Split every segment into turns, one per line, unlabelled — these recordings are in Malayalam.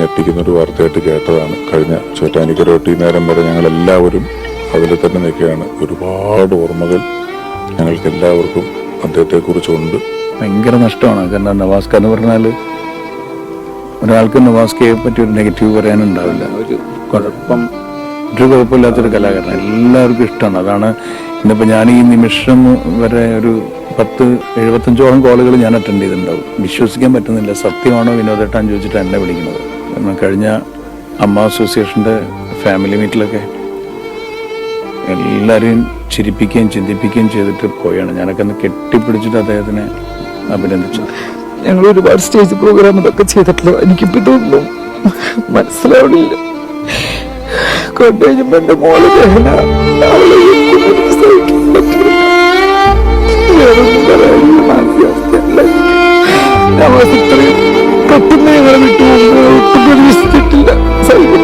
ഞെട്ടിക്കുന്നൊരു വാർത്തയായിട്ട് കേട്ടതാണ്. കഴിഞ്ഞ ചോറ്റാനിക്കരോട്ടി നേരം വരെ ഞങ്ങളെല്ലാവരും അതിൽ തന്നെ നിൽക്കുകയാണ്. ഒരുപാട് ഓർമ്മകൾ ഞങ്ങൾക്ക് എല്ലാവർക്കും അദ്ദേഹത്തെക്കുറിച്ചുണ്ട്.
ഭയങ്കര നഷ്ടമാണ്. കാരണം നവാസ്ക എന്ന് പറഞ്ഞാൽ ഒരാൾക്ക് നവാസ്കയെ പറ്റി ഒരു നെഗറ്റീവ് പറയാനുണ്ടാവില്ല. ഒരു കുഴപ്പമില്ലാത്തൊരു കലാകാരൻ, എല്ലാവർക്കും ഇഷ്ടമാണ്. അതാണ് ഇന്നിപ്പോൾ ഞാൻ ഈ നിമിഷം വരെ ഒരു 10-75ഓളം കോളുകൾ ഞാൻ അറ്റൻഡ് ചെയ്തിട്ടുണ്ടാവും. വിശ്വസിക്കാൻ പറ്റുന്നില്ല, സത്യമാണോ വിനോദേട്ടാന്ന് ചോദിച്ചിട്ട് എന്നെ വിളിക്കുന്നത്. കാരണം കഴിഞ്ഞ അമ്മ അസോസിയേഷൻ്റെ ഫാമിലി മീറ്റിലൊക്കെ എല്ലാവരെയും ചിരിപ്പിക്കുകയും ചിന്തിപ്പിക്കുകയും ചെയ്തിട്ട് പോയാണ്. ഞാനൊക്കെ ഒന്ന് കെട്ടിപ്പിടിച്ചിട്ട് അദ്ദേഹത്തിനെ അഭിനന്ദിച്ചു.
ഞങ്ങൾ ഒരുപാട് സ്റ്റേജ് പ്രോഗ്രാം ഇതൊക്കെ ചെയ്തിട്ടുള്ളൂ. എനിക്കിപ്പോൾ ഇതൊന്നും മനസ്സിലാവണില്ല. കണ്ടുകഴിഞ്ഞപ്പോൾ എൻ്റെ മോള് വേദന വേറൊന്നും പറയാനില്ല. മാനസികാവസ്ഥയല്ല. ഇത്രയും പെട്ടെന്ന് ഞങ്ങളെ വിട്ടുപോകുന്നത് ഒട്ടും പ്രതീക്ഷിച്ചിട്ടില്ല. സൈബർ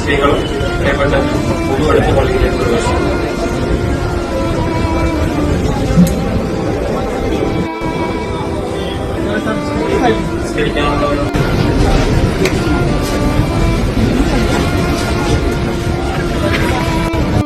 സ്ത്രീകളും പ്രിയപ്പെട്ട പുതുവെടുത്ത പള്ളിയിലേക്ക് പ്രവേശിക്കുന്നു. സ്കരിക്കാനുള്ളവരും